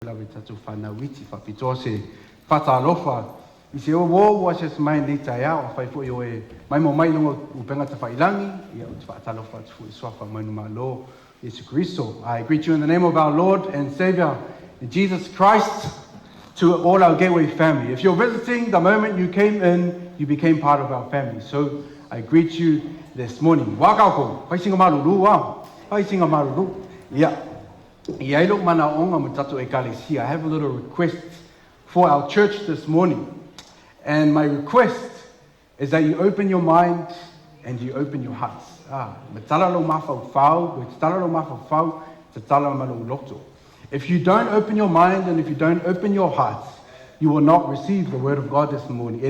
lawe tatu whanawiti whapitoa se whatalofa I se o wo se mai nei taeao whai fo yo e mai mo mai longa upenga te whailangi ia o te whatalofa te fu swafa manu malo Yesu Christo. I greet you in the name of our Lord and Savior Jesus Christ to all our Gateway family. If you're visiting, the moment you came in, you became part of our family. So I greet you this morning. Wakako, whaisinga maruru wa, whaisinga maruru. Yeah. I have a little request for our church this morning. And my request is that you open your mind and you open your hearts. If you don't open your mind and if you don't open your hearts, you will not receive the word of God this morning.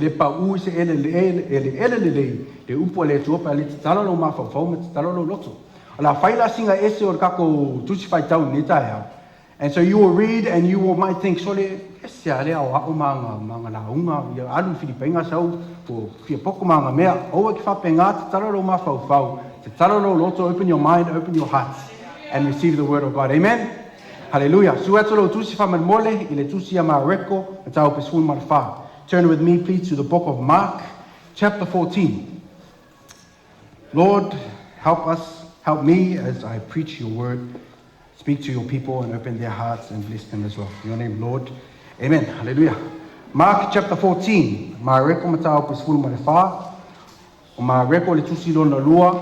And so you will read and you will might think, open your mind, open your hearts, and receive the word of God. Amen. Hallelujah. Turn with me, please, to the book of Mark, chapter 14. Lord, help us. Help me as I preach your word. Speak to your people and open their hearts and bless them as well. In your name, Lord. Amen. Hallelujah. Mark chapter 14. Mareko matao pesfulu malefa. O mareko le tusilo na lua.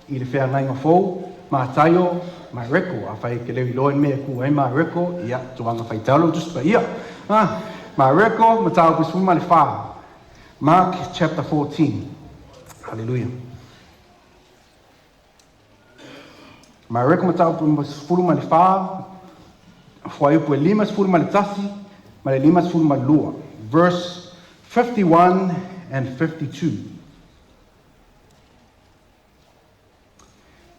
I le fea ngainga fou. Matayo. Mareko. Afai kelewi loen mea ku. Ai mareko. Ia. Tuanga fai talo. Tuspa ia. Mareko matao pesfulu malefa. Mark chapter 14. Hallelujah. Mareko matau fulu malifa, foi por limas fulu malitasi, limas fulu malua. Verse 51 and 52.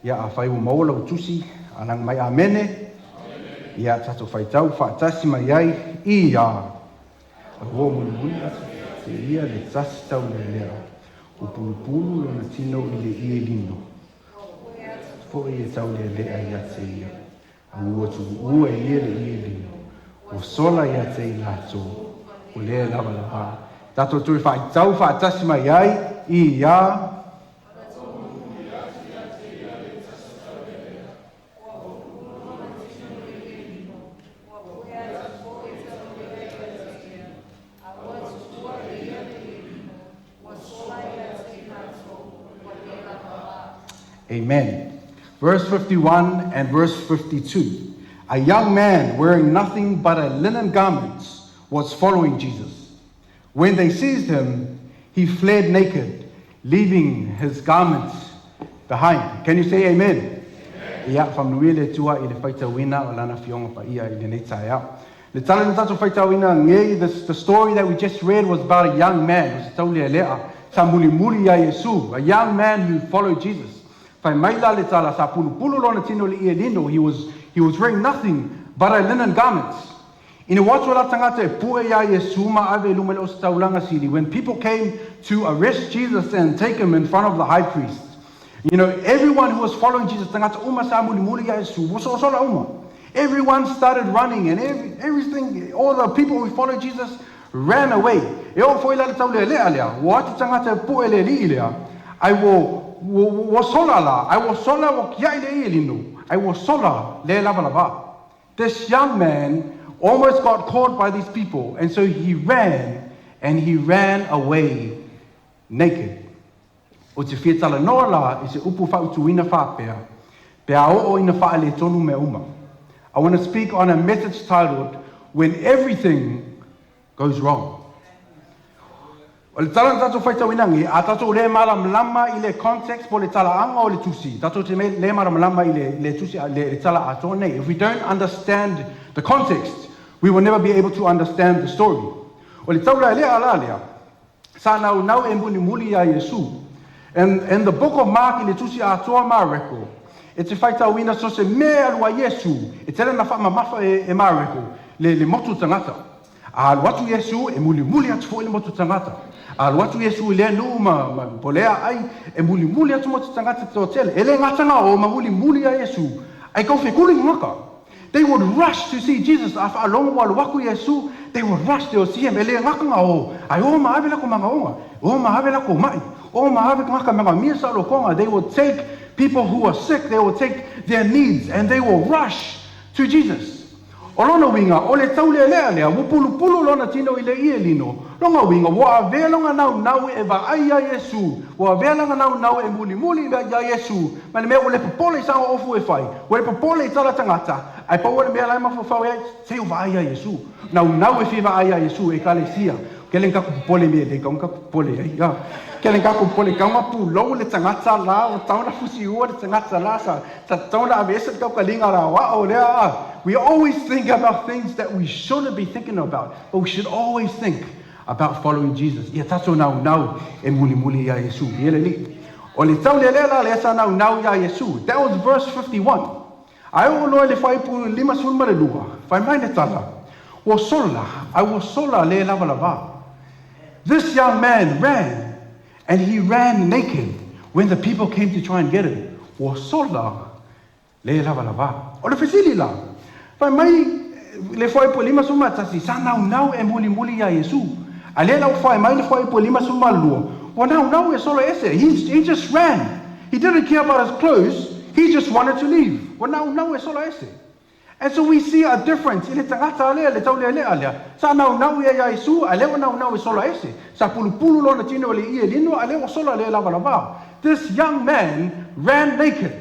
Ya afai o maula o tusi, alang mai amene. Ya tatu fai tau whaatasi mai ai, ia. A ua muli te ia le tasi tau le lea. O pulu lona tino I le ie lino. For ye tau le lea te ia. A ua tu ua ia le ia lino. O sola ia te ilato. O lea lava lava. Tato tui whai tau whaatasi mai ai, ia. Amen. Verse 51 and verse 52. A young man wearing nothing but a linen garment was following Jesus. When they seized him, he fled naked, leaving his garments behind. Can you say amen? Ia whamnuile tua I le whaita wina o lana fionga pa ia I lenei taeao. Le tala na tatu whaita wina ngei, the story that we just read was about a young man. It was tau lea lea. Sa muli muli ya Yesu. A young man who followed Jesus. He was wearing nothing but a linen garment. When people came to arrest Jesus and take him in front of the high priest, you know, everyone who was following Jesus, everyone started running and everything, all the people who followed Jesus ran away. I will sola le lava lava. This young man almost got caught by these people, and so he ran away naked. O te whietala noa la I se upu whautuina whapea, pea o ina whaale tonu me uma. I want to speak on a message titled, When Everything Goes Wrong. O le tala tato whaita winangi, a tato le maram lama I le context po le tala anga o le tusi. Tato te le maram lama I le tusi, le tala ato nei. If we don't understand the context, we will never be able to understand the story. O le taula lea alalea, sa nau e muli a Yesu. And the book of Mark I le tusi atoa mareko. E te whaita wina so se mea lua Yesu. E tele na whamamafa e mareko, le motu tangata. A watu Yesu e muli atu fo le motu tangata. Al watu Yesu le no ma polea ai e muli atu mo tangata totele ele ngatanga o ma muli a Yesu ai ko fe kuli ngaka They would rush to see Jesus. Afalongo waluwaku Yesu, they would rush, they would see him. Ele ngakanga o, ai o maawe lako mangaonga, o maawe lako mai, o maawe ngaka mga misa lokonga. They would take people who are sick, they would take their needs, and they will rush to Jesus. Olona winga, ole taule lea lea, wupulu lona tino ile ie lino. Longa winga, wa velonga nau eva aya Yesu. Wa velonga nau e muli ya Yesu. Mane me ole popole sa ofu e fai. Ole popole tala tangata. Ai pa ole me ala mafofau e se uva aya Yesu. Nau e fiva aya Yesu e kalesia. Kelen ka popole me le ka popole ai. Ya. Kelen ka popole ka pu lo le tangata la o tauna fusi o le tangata la sa tauna avesa ka kalinga la wa o le a. We always think about things that we shouldn't be thinking about, but we should always think about following Jesus. Ia tato nau e muli ya Yesu. Viia Le Alii. O le tau le lela le esa nau ya Yesu. That was verse 51. Ai o loe le fai pu lima sulma le lua. Fai mai le tala. Wa sola le lava. This young man ran, and he ran naked when the people came to try and get him. Wa sola le lava. O le fesili la. Fai mai le fai po lima suma tasi sa nau e muli ya Yesu. Ale lau fai mai le fai po lima suma lua. Wa nau e solo ese. He just ran. He didn't care about his clothes. He just wanted to leave. Wa nau e solo ese. And so we see a difference. Ile tangata ale le tau le ale. Sa nau ya Yesu. Ale wa nau e solo ese. Sa pulu lona tino le ie lino. Ale wa solo le lava. This young man ran naked.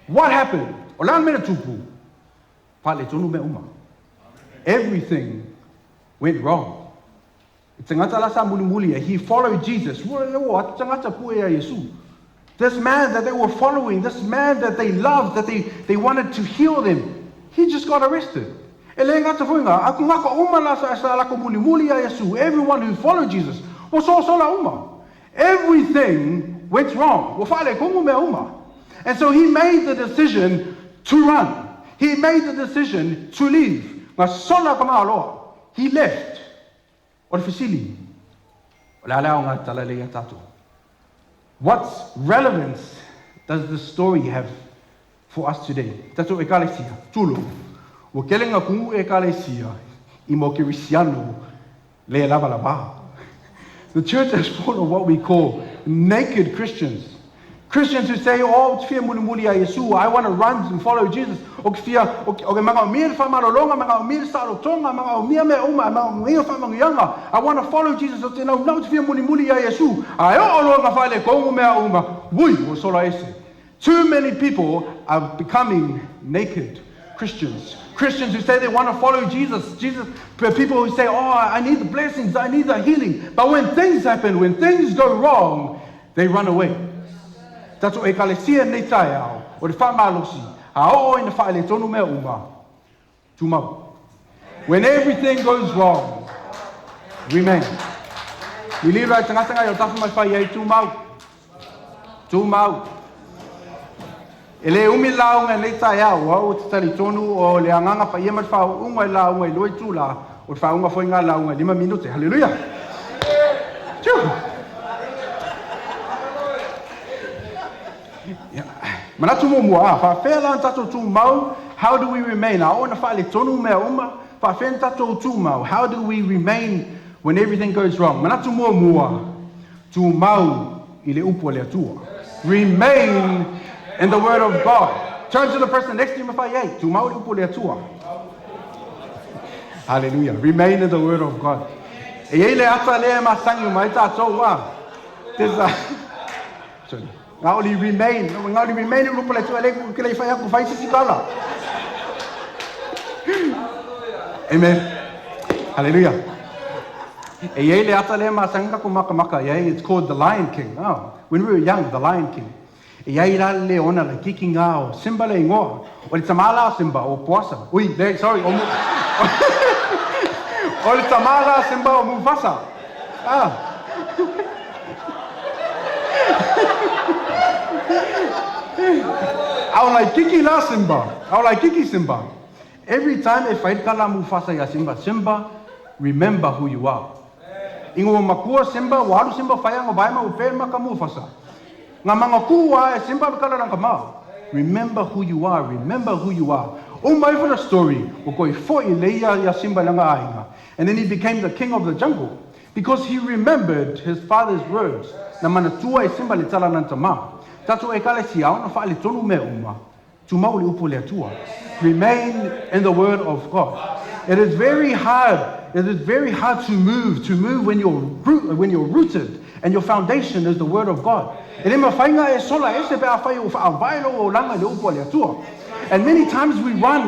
What happened? Ola mena tupu. Everything went wrong. He followed Jesus. This man that they were following, this man that they loved, that they wanted to heal them, he just got arrested. Everyone who followed Jesus, everything went wrong. And so he made the decision to run. He made the decision to leave. He left. What relevance does this story have for us today? The church is full of what we call naked Christians. Christians who say, oh, I want to run and follow Jesus. I want to follow Jesus. Too many people are becoming naked Christians. Christians who say they want to follow Jesus. People who say, oh, I need the blessings, I need the healing. But when things happen, when things go wrong, they run away. Tato e kalesia nei taeao, o le whamalosi, a o ina whaele tonu mea Tumau. When everything goes wrong, remain. Mi lira tangata yo tafu mai whai ei Tumau. Ele umi launga nei taeao, o te tali tonu o le anganga pa ia mat whao unga i launga i loi tūla, o le whaunga whainga launga 5 minute. Hallelujah. Manatu mo fa fela tato Tumau, how do we remain? A ona fa le tonu me uma, fa fen tato Tumau, how do we remain when everything goes wrong? Manatu mo Tumau ile upo le tua. Remain in the word of God. Turn to the person next to you and say, Tumau upo le tua. Hallelujah. Remain in the word of God. E ele ata le masangi mai tato wa. Sorry. Only remain in grupo le tua le que le fai aku fai sikala. Amen. Hallelujah. Ele ata le masanga ko maka. It's called the Lion King. Oh, when we were young, the Lion King. Ia le ona le kikinga o Simba le ngoa. O le tamala Simba o Puasa. Sorry. O le tamala Simba o Mufasa. I was like Kiki Simba. Every time I fight kala Mufasa ya Simba, remember who you are. Ingo makua Simba, walu Simba faya ngo baima upe maka Mufasa. Nga mga kuwa Simba kala lang kama. Remember who you are. Umai for the story, o koi fo'i leia ia simba langa ainga. And then he became the king of the jungle because he remembered his father's words. Na mana tua e simba le tala nan Tumau. Tatu e kale si au na fa'a le tonu me uma. Tumau le upo le atua. Remain in the word of God. It is very hard. It is very hard to move when you're rooted and your foundation is the word of God. And many times we run,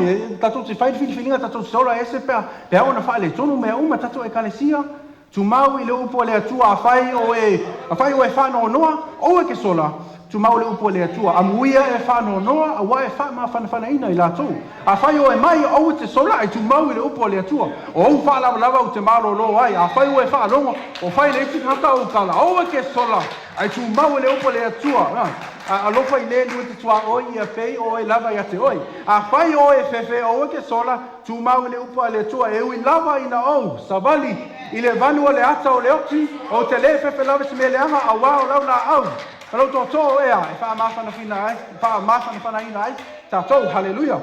Tumau I le upo le atua afai o e whano noa, o e ke sola, Tumau le upo le atua, amuia e whano noa, a wa e whama whana I la tau. Afai o e mai o te sola, ai Tumau le upo le atua, o au wha lava o te maro lo ai, afai o e whanonga, o whai le iti hata o kala, o e ke sola, ai Tumau le upo le atua, a lofa I le nui te tua oi I a pei o e lava I a te oi. A whai o e whewhe o e ke sola, Tumau le upo le atua, e ui lava I na o, savali, I le vanua le ata o le oki, o te le whewhe lava se me le anga, a wao lau na au. Kalau tō ea, e wha mawhana whina ai, wha mawhana whana ina ai, tātou, hallelujah.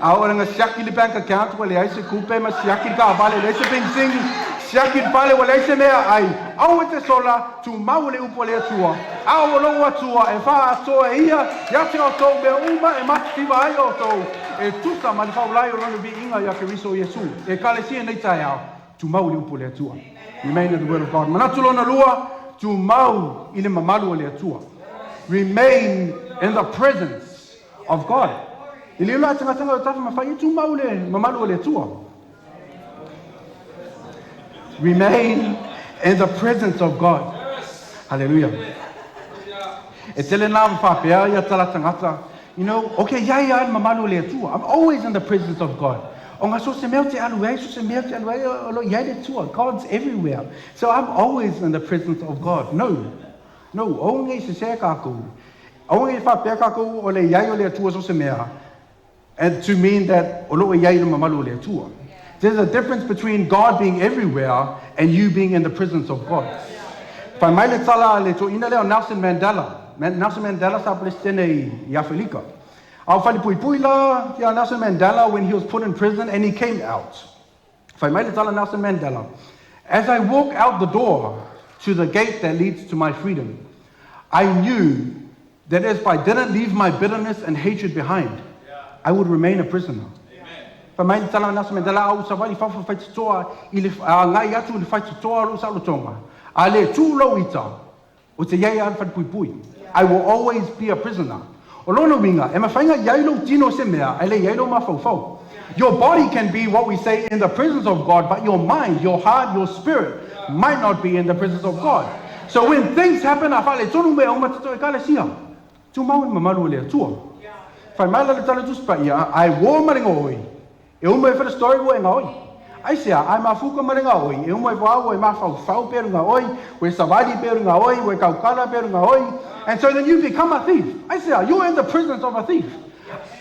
A ora nga siaki le bank account, wale ai se kupe, ma siaki ka vale, le se pensing, siaki pale, wale ai se mea ai. Au e te sola, Tumau le upo le atua. Au o longa atua, e wha atoa e ia, ia te o tō mea uma, e matiwa ai o tō. E tusa, ma le whaulai o lana vi inga ia ke riso Yesu. E kale sia nei taeao, Tumau le upo le atua. Remain in the word of God. Manatulona lua, Tumau I le mamalu o le atua. Remain in the presence of God. I le ula tanga o tafa mawhai, Tumau le mamalu o le atua. Remain in the presence of God. Hallelujah. E tele nā mwhapea ia tala tangata. You know, okay, ia mamalu o le atua. I'm always in the presence of God. O ngā so se mea te alu so se mea te alu o lo iai le tua. God's everywhere. So I'm always in the presence of God. No. O ngai se sea kākou. O ngai whapea kākou o le iai o le atua so se mea. And to mean that o lo iai le mamalu o le atua. There's a difference between God being everywhere and you being in the presence of God. Whai mai le tala le to ina leo Nelson Mandela. Nelson Mandela sa Palestina I Afrika. Au whali pui la kia Nelson Mandela when he was put in prison and he came out. Whai mai le tala Nelson Mandela. As I walk out the door to the gate that leads to my freedom, I knew that if I didn't leave my bitterness and hatred behind, I would remain a prisoner. Whai mai le tala Nelson Mandela au sa wali whawha whaitutoa I le ngai atu le whaitutoa ru sa lutonga. A le tū lau ita o te iai an whali pui. I will always be a prisoner. O lona winga, e mawhainga iai tino se mea, e le iai lo mawhauwhau. Your body can be what we say in the presence of God, but your mind, your heart, your spirit might not be in the presence of God. So when things happen, a whale tonu mea o matato e kale sia. Tumau I mamalu o le atua. Whai mai la le tala tuspa ia, ai wō maringa oi. E umo e whara story wo e ngā oi. Ai sea, ai mafuka maringa oi. E umo e wāo e mawhau peru ngā oi, we savadi peru ngā oi, we kaukala peru ngā oi. And so then you become a thief. I say, you're in the presence of a thief.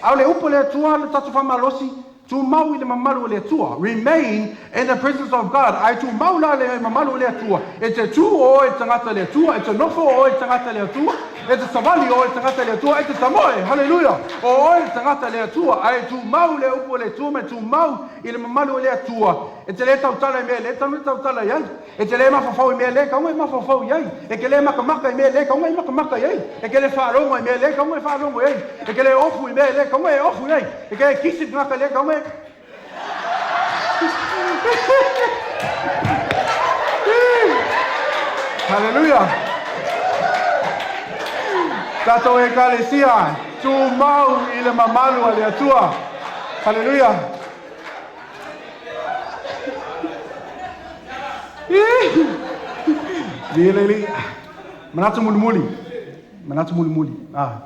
Au le upo le atua, le tatu whamalosi, Tumau I le mamalu o le atua. Remain in the presence of God. Ai Tumau la le mamalu o le atua. E te tū o e tangata le atua, e te nofo o e tangata le atua, e te savali o e tangata le atua, e te tamoe, hallelujah, o e tangata le atua. Ai Tumau le upo le atua, me Tumau I le mamalu o le atua. E te le tautala I mea le, tanu tautala iai. E te le mawhawhau I mea le, kaunga I mawhawhau iai. E ke le makamaka I mea le, kaunga I makamaka iai. E ke le whaarongo I mea le, kaunga I whaarongo iai. E ke le ofu I mea le, kaunga I ofu iai. E ke le kisip ngaka le, kaunga I Hallelujah. Tato e kalesia, Tumau I le mamalu o le atua. Hallelujah. Viia Le Alii. Manatu mulimuli.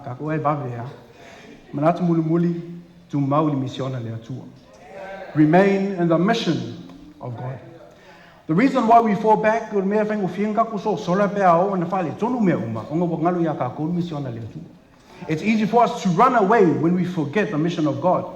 Kako e vave ya. Manatu mulimuli, Tumau I misiona le atua. Remain in the mission of God. The reason why we fall back, it's easy for us to run away when we forget the mission of God.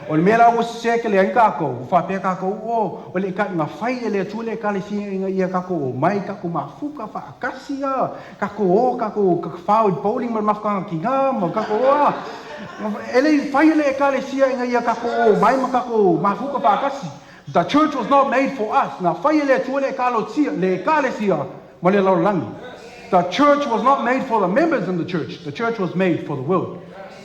O le mea o se ke le ai kako, fa pe kako o le ka nga fai le tu le ka le si nga ia kako mai kako mafuka fa akasia kako ka fa bowling ma mafka ki nga ma kako o ele fai le ka le si nga ia kako mai ma kako mafuka fa akasi. The church was not made for us. Na fai le tu le ka lo si le ka le si ma le lo langi. The church was not made for the members in the church. The church was made for the world.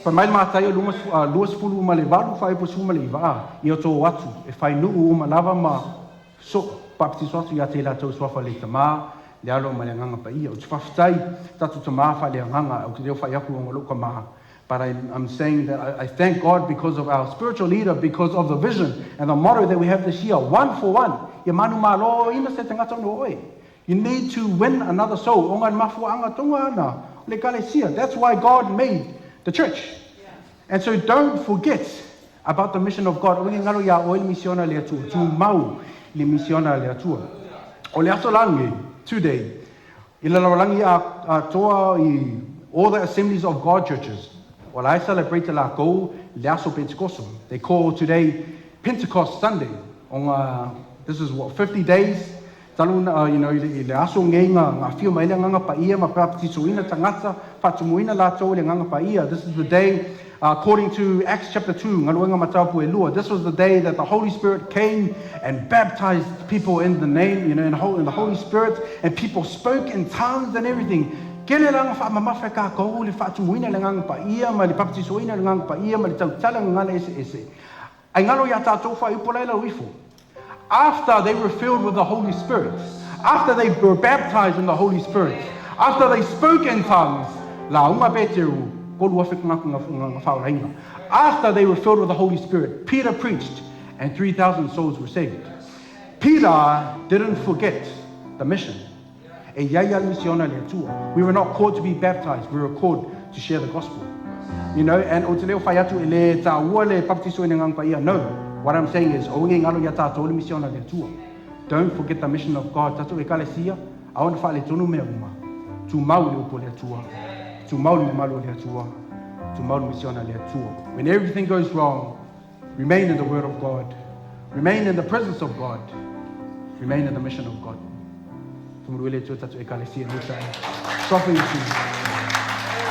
But mai mātai luas fulu ma le walu whai posu ma le iwa i o tō atu. E whai nuu ma lava ma so baptiso atu i a te la tau swafa le tamā, le alo ma le nganga pa ia. O te whawhitai tatu tamā wha le nganga au te reo whai aku o ngaloka maha. But I'm saying that I thank God because of our spiritual leader, because of the vision and the motto that we have this year, one for one. Ia manu ma lo ina se te ngata no oe. You need to win another soul. O ngan mafuanga tonga ana le kalesia. That's why God made the church. Yeah. And so don't forget about the mission of God. O ngalo ya o le misiona le atua. Tumau le misiona le atua. O le aso langi today. I le langi a toa I all the assemblies of God churches. Well, I celebrate la ko le aso Pentecost. They call today Pentecost Sunday. This is what 50 days. Taluna, le aso ngā whio mai le nganga pa ia, ma baptisoina tangata, patumuina la tau le nganga pa ia. This is the day, according to Acts chapter 2, ngaluenga matapu e lua. This was the day that the Holy Spirit came and baptized people in the name, in the Holy Spirit, and people spoke in tongues and everything. Kele langa wha mamafe ka kou le patumuina le nganga pa ia, ma le baptisoina le nganga pa ia, ma le tau tala ngala ese. Ai ngalo ya tātou wha upolai la wifo. After they were filled with the Holy Spirit, after they were baptized in the Holy Spirit, after they spoke in tongues, after they were filled with the Holy Spirit, Peter preached and 3,000 souls were saved. Peter didn't forget the mission. We were not called to be baptized, we were called to share the gospel. And no. What I'm saying is, don't forget the mission of God. I want to find when everything goes wrong, remain in the word of God, remain in the presence of God, remain in the mission of God.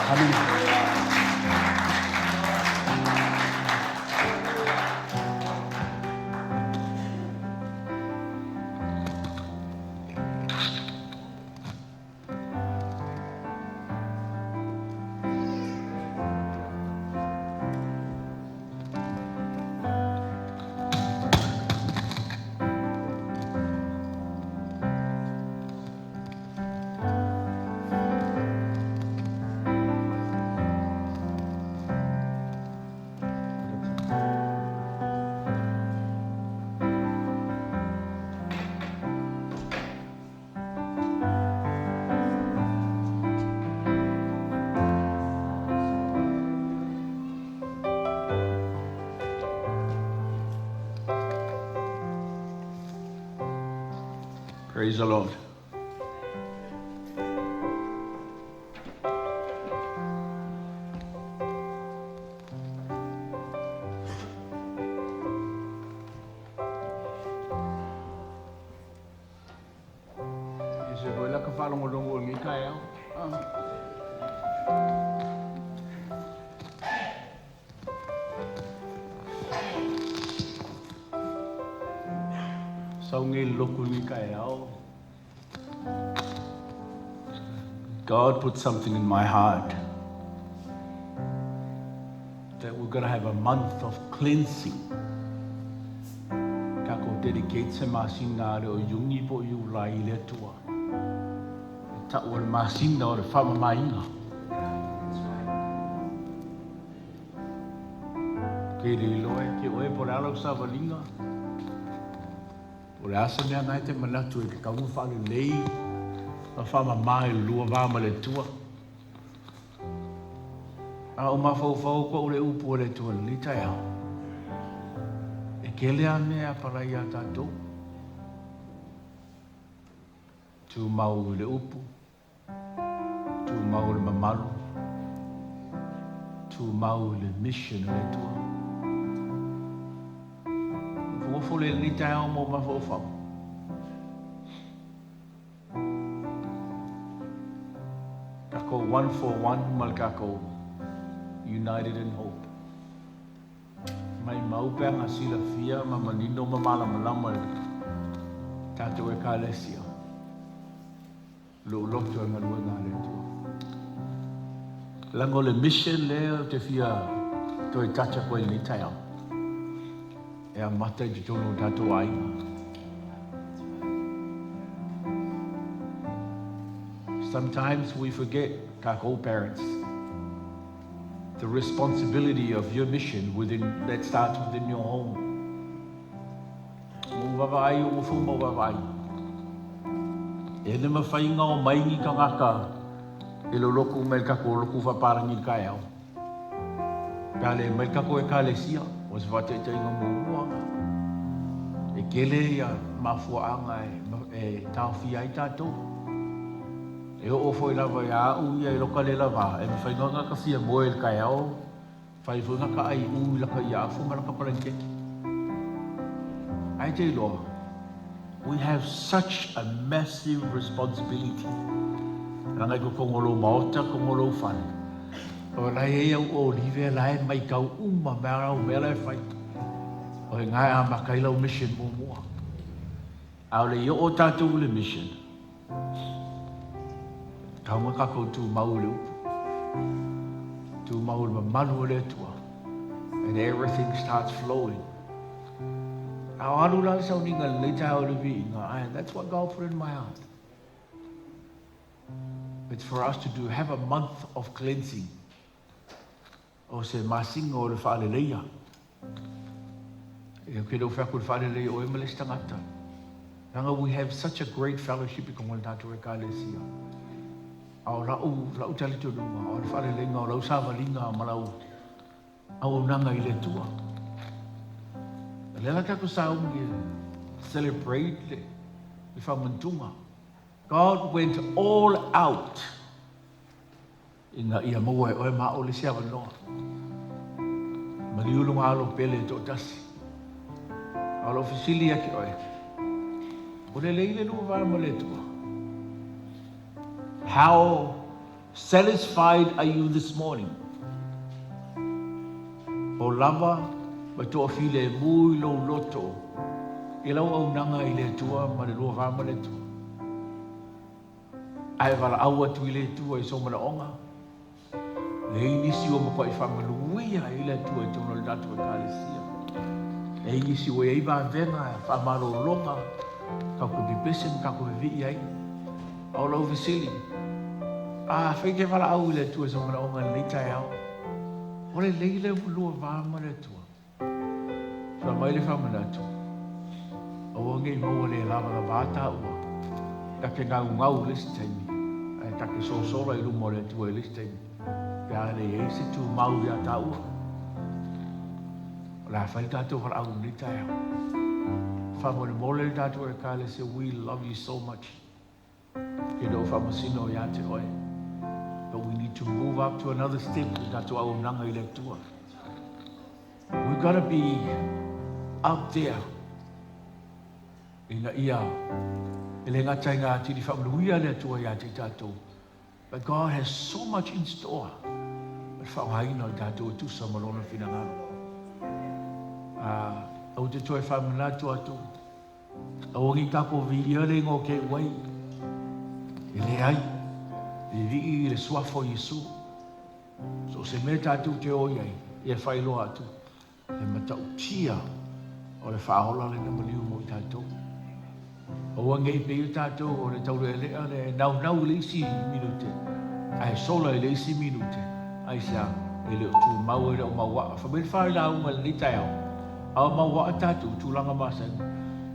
Amen. Praise the Lord. God put something in my heart that we're going to have a month of cleansing. Kako dedicate se masina o yungi po yu lai le tua. Ta o masina o fama mainga. Ke le loe ke oe por alo sa valinga. Por asa mea nai te manatu e ka mu fa lenei. Ma whama mai lua wāma le tua. A o mawhau ko ule upu le tua li taeao. E kele ane a parai a tātou. Tumau le upu. Tumau le mamalu. Tumau le mission le tua. ngofo le ni taeao mo mafofau. Kako one for one mal kako united in hope. Mai maupea nga sila fia ma manino ma malama tato e kalesia. Lo loto e ngalua nga le tua. Lango le mission leo te fia to e tacha koe ni taeao. E a mata i tono tato ainga. Sometimes we forget, kako parents, the responsibility of your mission that starts within your home. Muvavai o muvavai. E le mawhainga o maingi ka ngaka e lo loku mai kako loku whaparangi taeao. Kale mai kako e kalesia o se wate te inga muuanga. E kele ia mafuaanga e tawhia i tātou. E o foi lava ia u ia i loka le lava. E me whainga ngaka fia moe il taeao. Whai whainga ka ai u laka ia funga laka paranke. Ai te loa. We have such a massive responsibility. Rangai ko kongolo maota, kongolo whane. O lai e au o liwe lai mai kau uma mera o mera e whai. O e ngai a makailau mission mo mua. Au le i o tātou le mission. Kaunga kako Tumau le upu. Tumau le manu le tua. And everything starts flowing. And that's what God put in my heart. It's for us to have a month of cleansing. O se masinga o le whaaleleia. E ke do whakul whaaleleia o e males tangata. Nanga we have such a great fellowship I kongon tātou e kālesia. Ao lau tali tu nunga, ao le whaalelenga, ao lau sāwalinga, malau. Ao nanga I le tua. Lela kako saungi celebrate le whamantunga. God went all out. Inga ia maua e oe mao le siawa noa. Maliulunga alo pele to tasi. Alo fisili aki oe. O le leile lua vama le tua. How satisfied are you this morning? O lava ma toa file mui lo loto. I lau au nanga I le tua ma le lua vama le tua. Ai wala aua tu I le tua I so mana onga. Le inisi o mako I whamaluia I le tua I tono le datu e kālesia. E inisi o e iwa venga whamaro longa. Kako bibesen, kako vivi ai. Au lau visili. Whaike wala au I le tua I so mana onga le taeao. O le leile lua vama le tua. Sa mai le whamanatu. O angei maua le lava la vāta ua. Take ngau list taimi. Ai take sola I lumo le tua list taimi. Pea le eisi Tumau ia ta ua. La whai tātou whala au ni taeao. Whamone mole le tātou e kāle se we love you so much. Ke do whamasino ia te oe. But we need to move up to another step. Tātou au nanga I le tua. We've got to be up there. Inga ia. Ele ngata inga tiri whamluia le tua ia te tātou. But God has so much in store. But whahaina I tātou tu sa malona whinangaro. Au te toi whamanatu atu. Au ngi kako Viia Le ngō ke wai. Ele ai. Le vii le suafo Yesu. So se me tātou te oi ai. Ia whailoa atu. Le matautia o le whaola le namaliu mo I tātou. O angei pe I tātou o le taure lea le nau le isi minute. Ai sola le isi minute. Ai sa e le Tumau e le o maua. Whamil whare la unga le taeao. Au maua tātou tūlanga masan.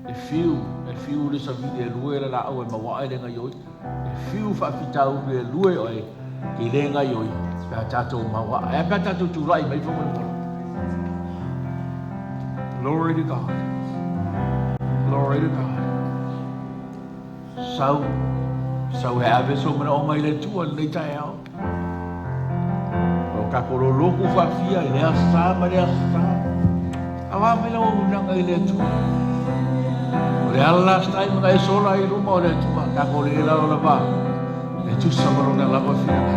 E whiu le sa vide e lue la au e maua e lenga ioi. E whiu whawhitau e lue oe ki lenga ioi. Pea tātou maua. E pea tātou tūlai mai whamanua. Glory to God. Glory to God. Sau he awe so mana o mai le tua nei taeao. O ka koro loku whawhia I lea sā ma lea sā. Awa me lau unanga I le tua. O le ala stai mga e sola I ruma o le tua. Kako le ila o la ba. Le tu samarona lava whina.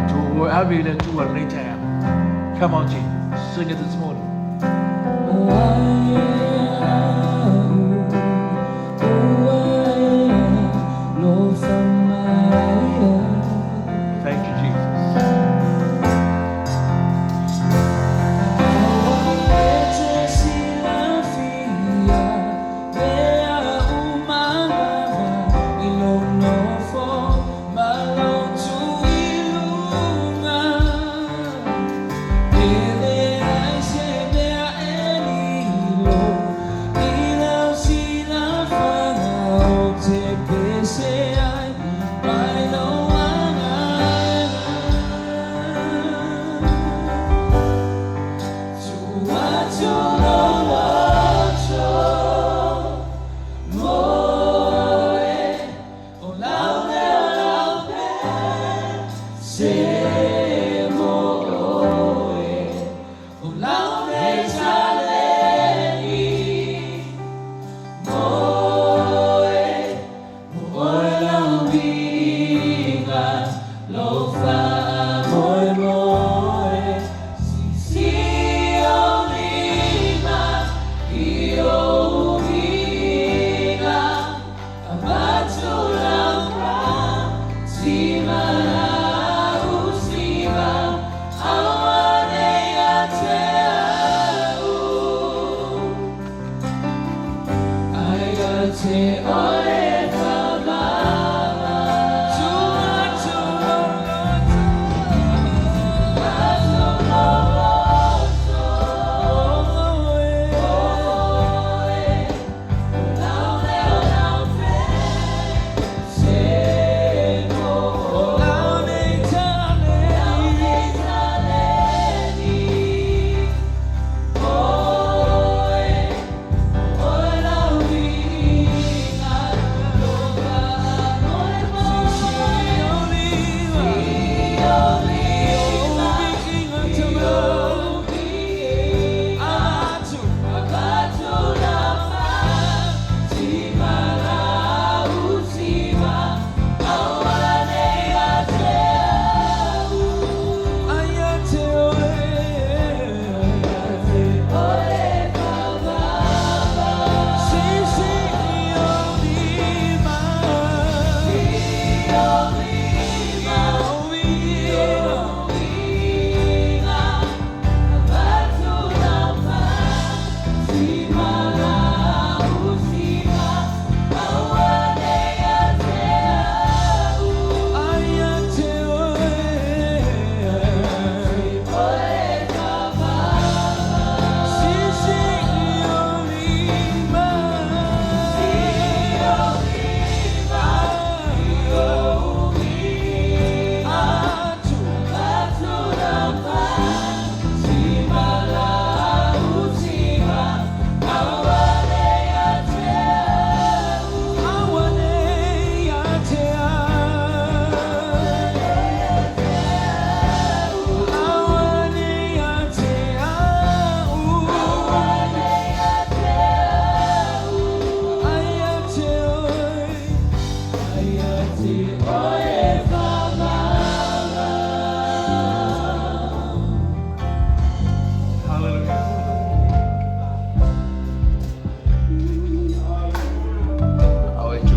Tu o avi le tua le taeao. Come on, Jesus. Sing it this morning. Thank you, Jesus.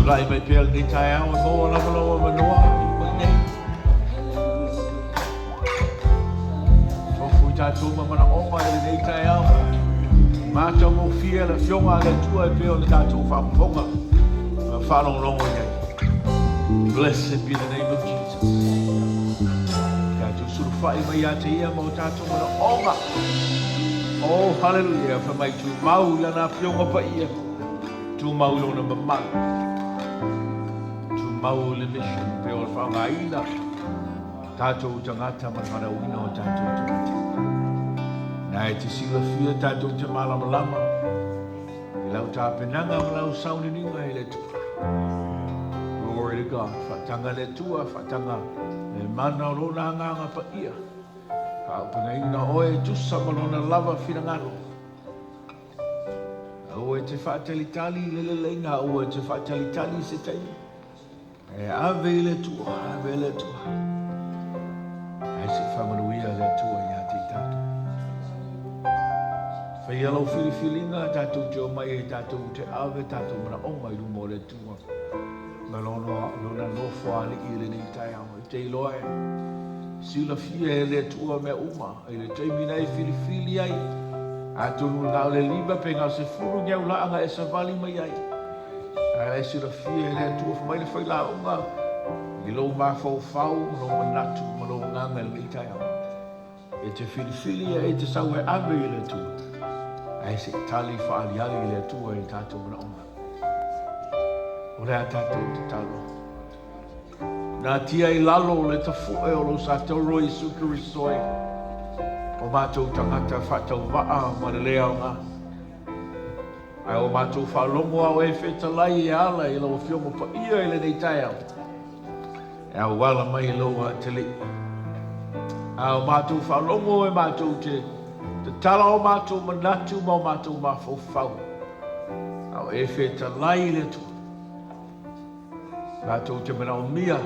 Lai mai pēr ni taeao e moa lama loa manoa I lenei. Tofu I tātou mamana oma I lenei taeao. Mātou mo fia la fionga le tua e pēo le tātou whaponga. Whanongongo nei. Blessed be the name of Jesus. Tātou surufai mai a te ia mo tātou mana oma. Oh, hallelujah. Whamai Tumau lana fionga pa ia. Tumau lona mamau. Tumau le mission pe o whangaina. Tātou tangata manawina o tātou tangata. Nā e te sila fia tātou te malamalama. I lau tāpenanga ma lau saunininga I le tua. Glory to God. Whatanga le tua, whatanga le mana o lona nganga pa ia. Ka upangaina oe tusa malona lava whirangaro. Au e te whaatalitali le lenga, au e te whaatalitali se tei. E ave le tua, ave le tua. Ai se whamanuia le tua ia te tatu. Whai alau whiriwhilinga tatu te o mai e tatu te ave tatu mana onga i rumo le tua. Ma lona nofo ali i le nei taeao. I te iloa e. Sila fia e le tua mea uma. I le teimina e whiriwhili ai. A tunu ngā le liba pe ngā se furu ngiau laanga e sa vali mai ai. A e sila fia e le tua whamai le whai la unga. I lo mā fau fau, no manatu, mano nganga le nei taeao. E te whiriwhili e te sau e ame i le tua. A e se tali whaaliali i le tua e tātou mana onga. O rea tātou te talo. Nā tia i lalo le tafu e o lo sa tau roi sukuri soe. O mātou tangata whatau waa ma le lea o ngā. Ai o mātou whalomo au e whetalai e ala i lau whiomo pa ia i le nei taeao. E au wala mai i lau a te li. Ai o mātou whalomo e mātou te tala o mātou manatu ma o mātou mawhau whau. Au e whetalai le tu. Mātou te mana o mia.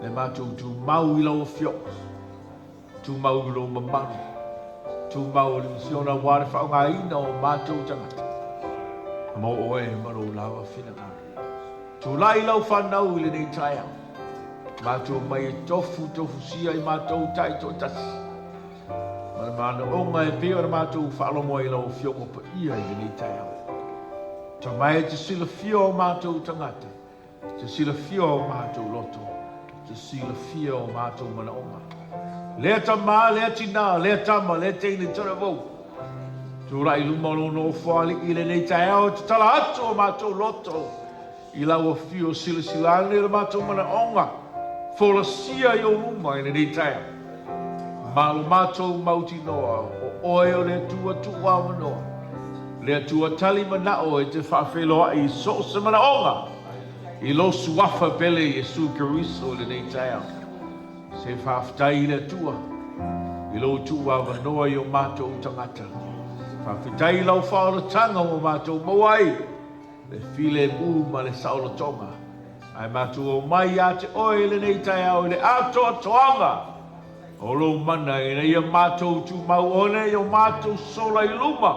Le mātou tu mau i lau whio. Tu mau i lau mamanu. Tu mau i siona ware whao ngā ina o mātou tangata. Mo oe maro lawa whina. Tu lai lau whanau i le nei taeao. Mātou mai e tofu sia i mātou tai tō tasi. Mana onga e pēo na mātou whaalomo i lau whiongo pa ia i le nei taeao. Ta mai e te sila whio o mātou tangata. Te sila whio o mātou loto. Te sila whio o mātou mana onga. Lea tamā, lea tina, lea tama, lea teine tana vau. Tu rai lumano no whaali i le nei taeao. Te tala atu o mātou loto. I lau o whio sila silane le mātou mana onga. Fola sia i o ruma i le nei taeao. Malo mātou mauti noa. O oe o le tua tua manoa. Lea tua tali manao e te whawheloa i so se mana onga. I lo suafa pele i su kariso le nei taeao. Se whawhtai le tua. I lo tua manoa i o mātou tangata. Whawhitai lau whaoratanga o mātou mawai. Le file mū ma le saola tonga. Ai mātou o mai a te oe le nei taeao i le atoa toanga. O lo mana e nei a mātou tu mau one i o mātou sola i luma.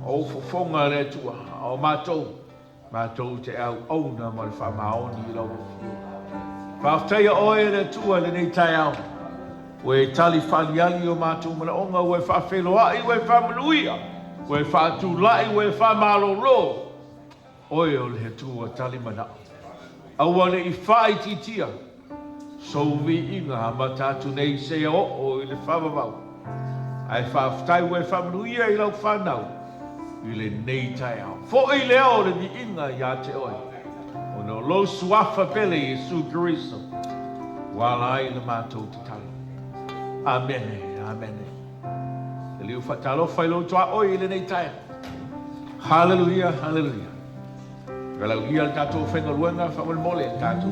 O fofonga le tua. O mātou. Mātou te au auna ma le whamaoni i lau. Whawhtaia oe le tua le nei taeao. Ue tali whaliali o mātou mana onga. Ue whawheloai, ue whamanuia. Ue whātulai, ue whamalolo. Oe o le tua tali mana. Awane i whai titia. So vi inga ma tātu nei se o i le whamamau. Ai whawhtai ue whamanuia i lau whanau. I le nei taeao. Fo i leo le vi inga i a te oi. O no lo suafa pele i su kariso. Wala ai le mātou te talo. Amene, amene. Le liu whatalo whailo toa oi i le nei taeao. Hallelujah, hallelujah. Galau ia le tātou whenga ruenga whamal mole le tātou.